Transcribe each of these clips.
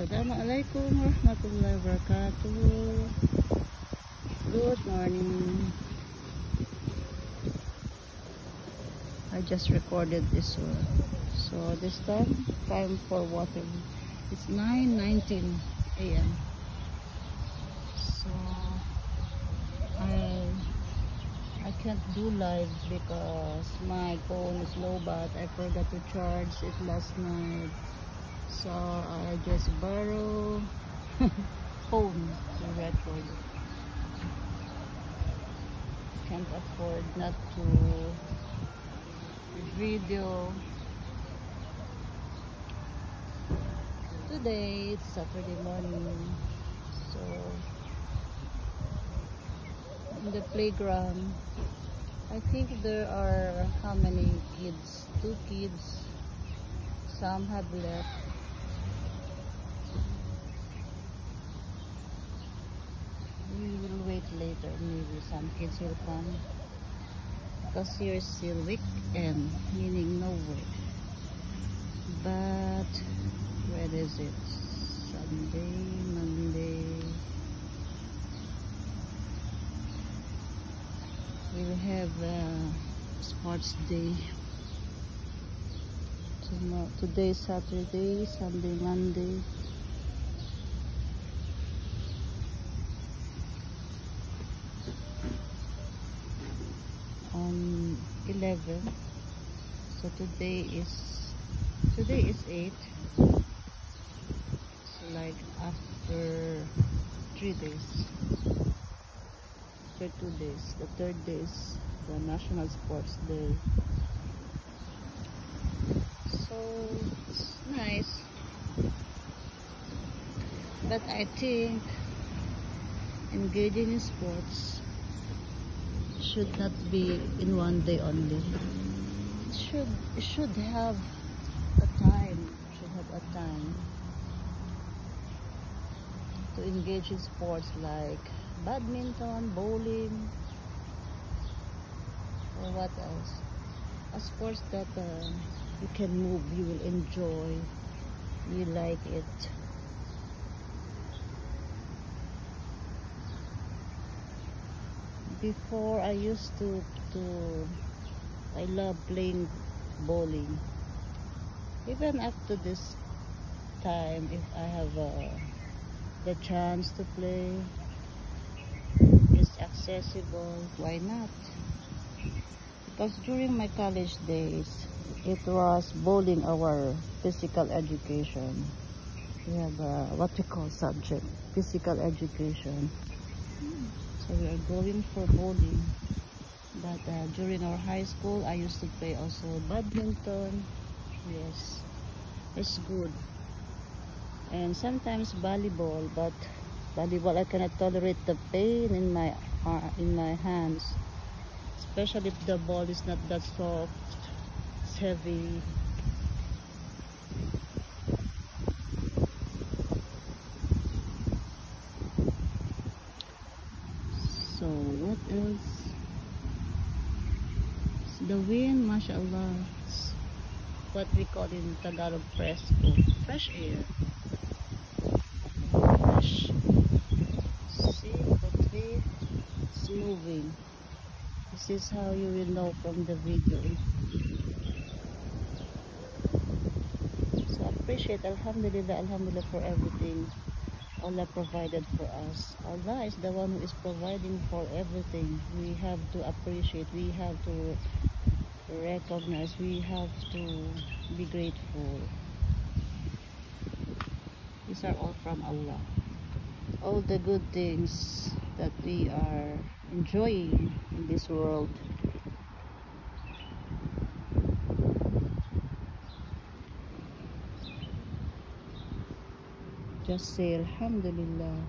Assalamualaikum warahmatullahi wabarakatuh. Good morning. I just recorded this one. So this time for water. It's 9:19 a.m. So I can't do live because my phone is low, but I forgot to charge it last night. So I just borrow phone to record. Can't afford not to video. Today it's Saturday morning, so in the playground I think there are how many kids? 2 kids. Some have left. We will wait later, maybe some kids will come because here is still weekend, meaning no work. But when is it? Sunday, Monday. We'll have sports day. Today Saturday, Sunday, Monday. On 11. So today is 8. So like after 3 days. For 2 days. The third day is the National Sports Day. So it's nice. But I think engaging in sports should not be in one day only. It should have a time. Should have a time to engage in sports like badminton, bowling, or what else? A sports that you can move, you will enjoy, you like it. Before I used to I love playing bowling. Even after this time, if I have the chance to play, it's accessible, why not? Because during my college days, it was bowling our physical education. We have what we call subject, physical education. So we are going for bowling. But during our high school, I used to play also badminton. Yes, it's good. And sometimes volleyball, but volleyball I cannot tolerate the pain in my hands, especially if the ball is not that soft, it's heavy. So what else? The wind, mashallah, it's what we call in Tagalog fresco, fresh air. Fresh. See the tree, it's moving. This is how you will know from the video. So appreciate, alhamdulillah for everything Allah provided for us. Allah is the one who is providing for everything. We have to appreciate, we have to recognize, we have to be grateful. These are all from Allah. All the good things that we are enjoying in this world. Just say alhamdulillah.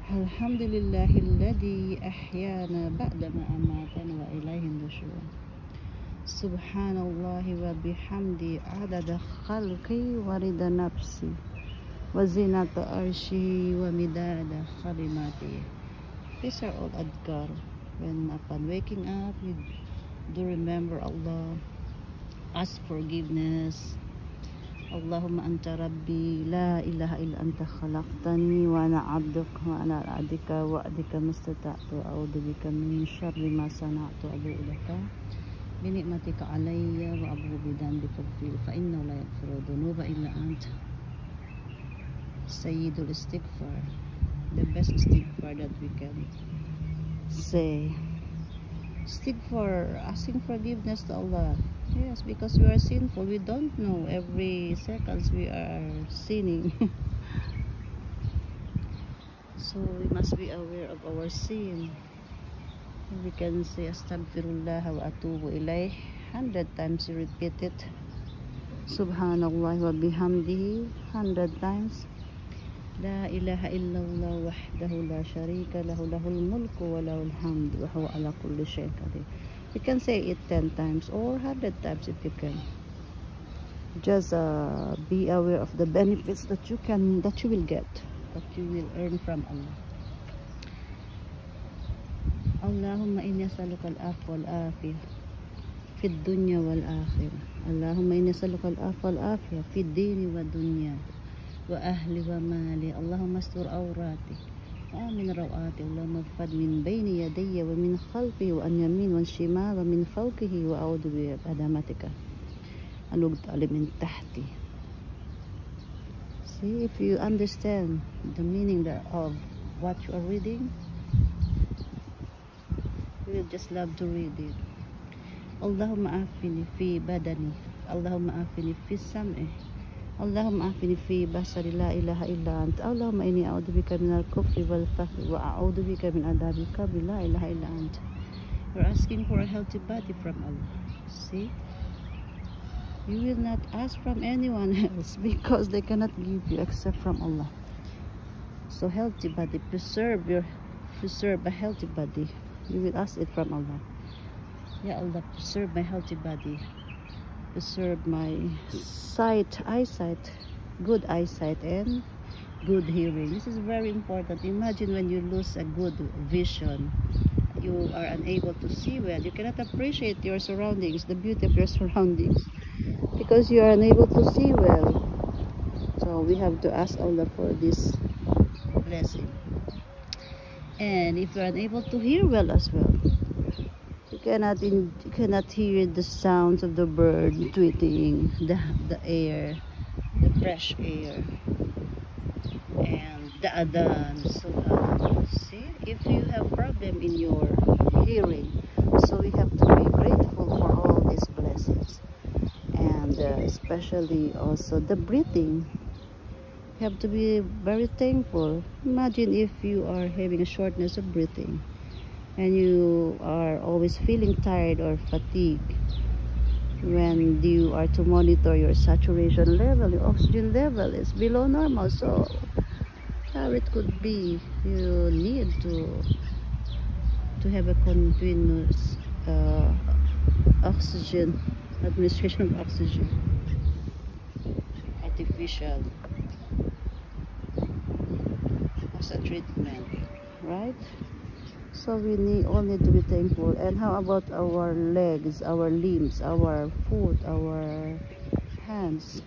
Alhamdulillahilladzi ahyana ba'dama amatana wa ilayhin nusyur. Subhanallahi wa bihamdi adada khalqi wa rida nafsi wa zinata arshi wa midada kalimati. These are all adhkar. When upon waking up, you do remember Allah, ask forgiveness, اللهم أنت ربي لا إله إلا أنت خلقتني وأنا عبدك وأنا على عهدك ووعدك ما استطعت أعوذ بك من شر ما صنعت أبوء لك بنعمتك علي وأبوء بذنبي فاغفر فإنه لا يغفر الذنوب إلا أنت. سيد الاستغفار, the best istighfar that we can say. Istighfar, asking forgiveness to Allah. Yes, because we are sinful. We don't know every seconds we are sinning. So we must be aware of our sin. We can say astaghfirullah wa atubu ilayh 100 times. You repeat it. Subhanallah wa bihamdihi 100 times. La ilaha illallah wahdahu la sharika lahu lahul mulku wa lahul hamd wa huwa ala kulli shay'in qadir. You can say it 10 times or 100 times if you can. Just be aware of the benefits that you will get, that you will earn from Allah. Allahumma inni as'aluka al-afwa wal-afiyah fi ad-dunya wal-akhirah. Allahumma inni as'aluka al-afwa wal-afiyah fi ad-dini wad-dunya wa ahli wa mali. Allahumma astur awrati wa amin rawati. Allahumma fad min bayni yadayya wa min khalfi wa an yamin wa shimal wa min fawqihi wa a'udhu bi adamatika an ugtala min tahti. See, if you understand the meaning of what you are reading, you will just love to read it. Allahumma afini fi badani, Allahumma afini fi sam'i, Allahumma afini fi basari la ilaha illa anta. Allahumma inni a'udhu bika min al-kufri wal fakri wa a'udhu bika min adhabi qabri la ilaha illa anta. You're asking for a healthy body from Allah. See? You will not ask from anyone else because they cannot give you except from Allah. So healthy body, preserve a healthy body. You will ask it from Allah. Ya Allah, preserve my healthy body. Preserve my eyesight, good eyesight and good hearing. This is very important. Imagine when you lose a good vision, you are unable to see well. You cannot appreciate your surroundings, the beauty of your surroundings, because you are unable to see well. So we have to ask Allah for this blessing. And if you are unable to hear well as well, you cannot hear the sounds of the bird tweeting, the air, the fresh air, and the adhan. So see, if you have problem in your hearing, so we have to be grateful for all these blessings, and especially also the breathing. You have to be very thankful. Imagine if you are having a shortness of breathing and you are always feeling tired or fatigued. When you are to monitor your saturation level, your oxygen level is below normal. So how it could be you need to have a continuous oxygen, administration of oxygen, artificial as a treatment, right? So we all need to be thankful. And how about our legs, our limbs, our foot, our hands?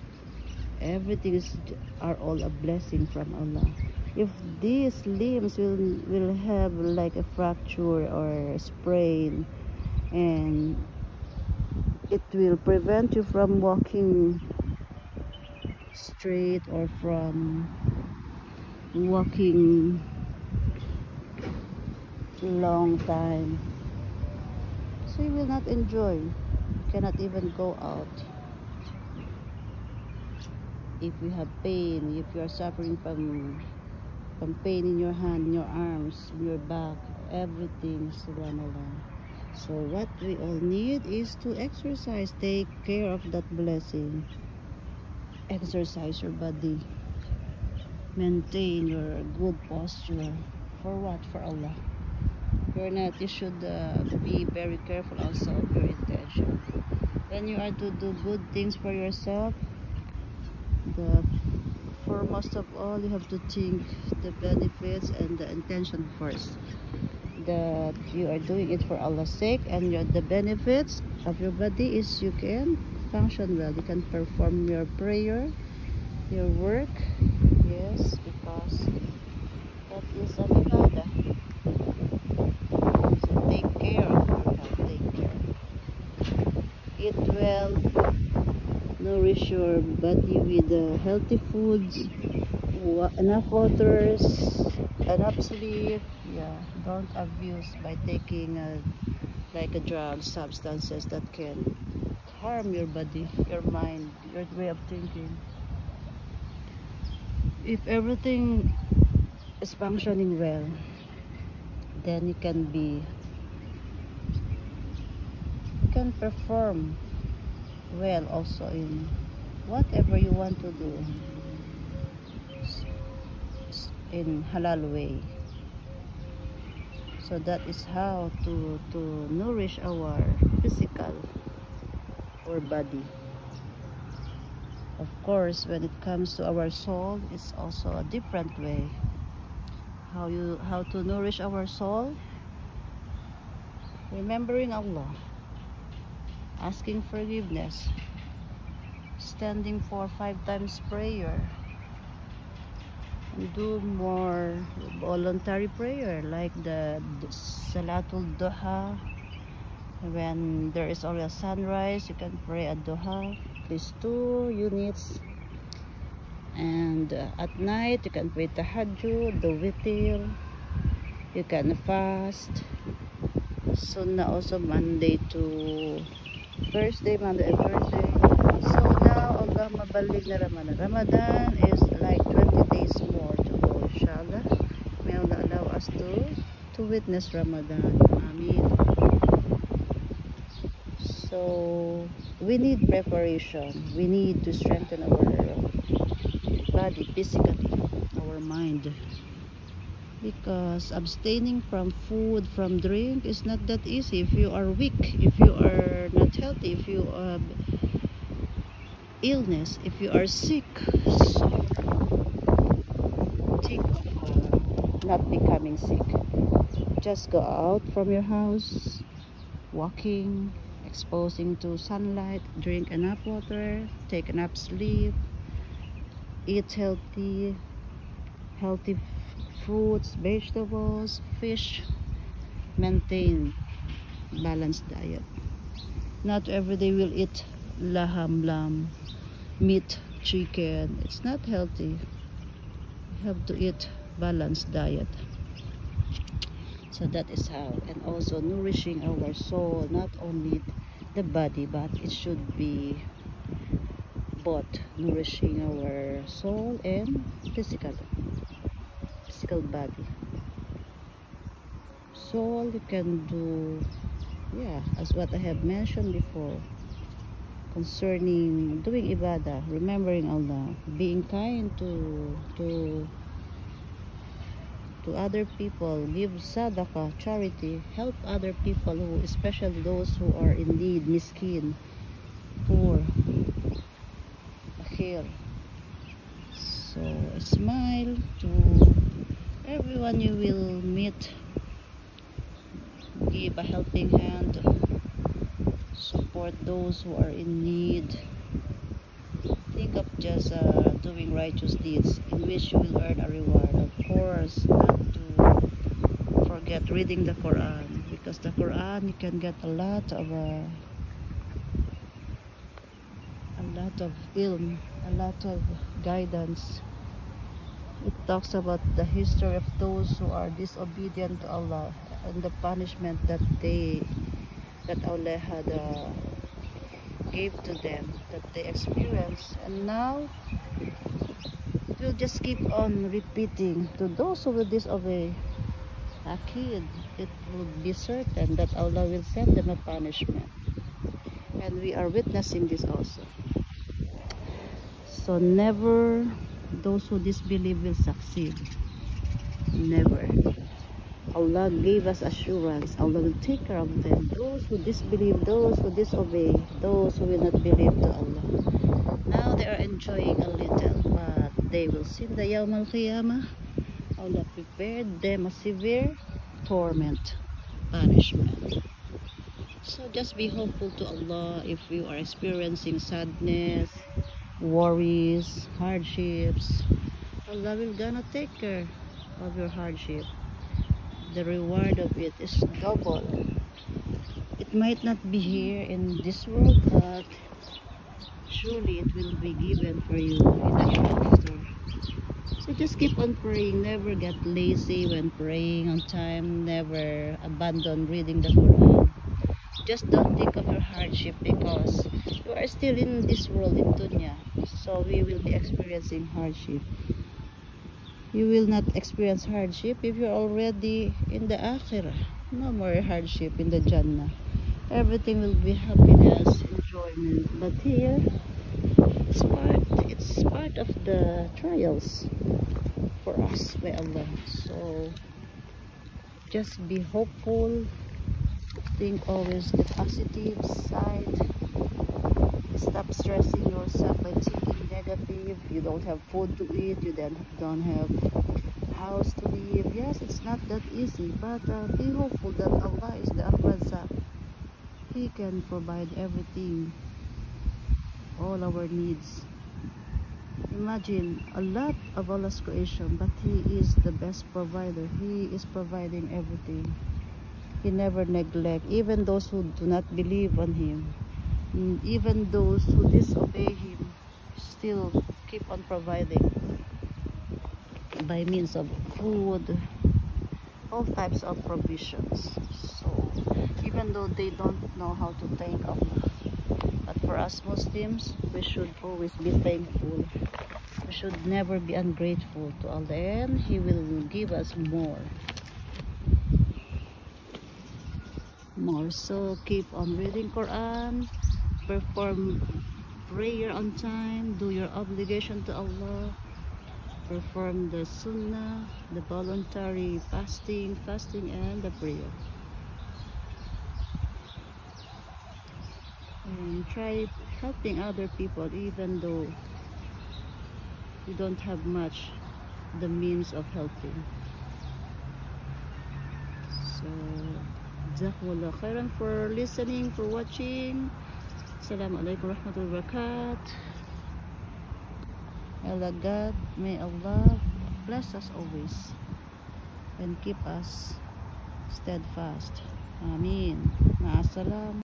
Everything are all a blessing from Allah. If these limbs will have like a fracture or a sprain, and it will prevent you from walking straight or from walking long time, so you will not enjoy. You cannot even go out. If you have pain, if you are suffering from pain in your hand, in your arms, in your back, everything, subhanallah. So what we all need is to exercise. Take care of that blessing. Exercise your body. Maintain your good posture. For what? For Allah. You're not, you should be very careful also of your intention. When you are to do good things for yourself, for most of all, you have to think the benefits and the intention first. That you are doing it for Allah's sake, and the benefits of your body is you can function well. You can perform your prayer, your work. Yes, because that is an ibadah. So take care of your health. Take care. Eat well. Nourish your body with healthy foods, enough waters, enough sleep. Yeah, don't abuse by taking like a drug, substances that can harm your body, your mind, your way of thinking. If everything is functioning well, then you can perform well also in whatever you want to do in halal way. So that is how to nourish our physical or body. Of course, when it comes to our soul, it's also a different way. How to nourish our soul? Remembering Allah, asking forgiveness, standing for 5 times prayer, and do more voluntary prayer like the Salatul Duha. When there is already a sunrise, you can pray at Duha, at least 2 units. And at night, you can pray Tahajjud, the Witr. You can fast. Sunnah also Monday to Thursday, Monday and Thursday. So now, Allah mabalig na Ramadan. Ramadan is like 20 days more to go, inshallah. May Allah allow us to witness Ramadan. Ameen. So we need preparation. We need to strengthen our body physically, our mind. Because abstaining from food, from drink is not that easy. If you are weak, if you are not healthy, if you have illness, if you are sick, so think of not becoming sick. Just go out from your house, walking, exposing to sunlight, drink enough water, take enough sleep, eat healthy fruits, vegetables, fish. Maintain balanced diet. Not every day we'll eat lamb, meat, chicken. It's not healthy. You have to eat balanced diet. So that is how. And also nourishing our soul, not only the body, but it should be both nourishing our soul and physical body. Soul, you can do, yeah, as what I have mentioned before, concerning doing ibadah, remembering Allah, being kind to other people, give sadaqah, charity, help other people, who, especially those who are in need, miskin, poor, akhir. So smile to everyone you will meet, give a helping hand, support those who are in need. Think of just doing righteous deeds in which you will earn a reward. Of course, not to forget reading the Quran, because the Quran you can get a lot of ilm, a lot of guidance. It talks about the history of those who are disobedient to Allah and the punishment that Allah had gave to them, that they experienced. And now we'll just keep on repeating to those who will disobey. Akid, it will be certain that Allah will send them a punishment, and we are witnessing this also. So never those who disbelieve will succeed. Never. Allah gave us assurance. Allah will take care of them. Those who disbelieve, those who disobey, those who will not believe to Allah. Now they are enjoying a little, but they will see the Yawm al-Qiyamah. Allah prepared them a severe torment, punishment. So just be hopeful to Allah if you are experiencing sadness, worries, hardships. Allah will gonna take care of your hardship. The reward of it is double. It might not be here in this world, but surely it will be given for you in the hereafter. So just keep on praying. Never get lazy when praying on time. Never abandon reading the Quran. Just don't think of your hardship, because you are still in this world, in dunya. So we will be experiencing hardship. You will not experience hardship if you're already in the akhirah. No more hardship in the Jannah. Everything will be happiness, enjoyment. But here, it's part of the trials for us by Allah. So just be hopeful. Think always the positive side. Stop stressing yourself by thinking negative. You don't have food to eat, you then don't have house to live. Yes, it's not that easy, but be hopeful that Allah is the Ar-Razzaq. He can provide everything, all our needs. Imagine a lot of Allah's creation, but He is the best provider. He is providing everything. He never neglect even those who do not believe on Him. Even those who disobey Him, still keep on providing by means of food, all types of provisions. So even though they don't know how to thank Allah, but for us Muslims, we should always be thankful. We should never be ungrateful to Allah, and He will give us more. So keep on reading Quran, perform prayer on time, do your obligation to Allah, perform the sunnah, the voluntary fasting and the prayer. And try helping other people even though you don't have much the means of helping. So Jazakumullah khairan for listening, for watching. Assalamualaikum warahmatullahi wabarakatuh. Allah God, may Allah bless us always and keep us steadfast. Ameen. Ma'asalam.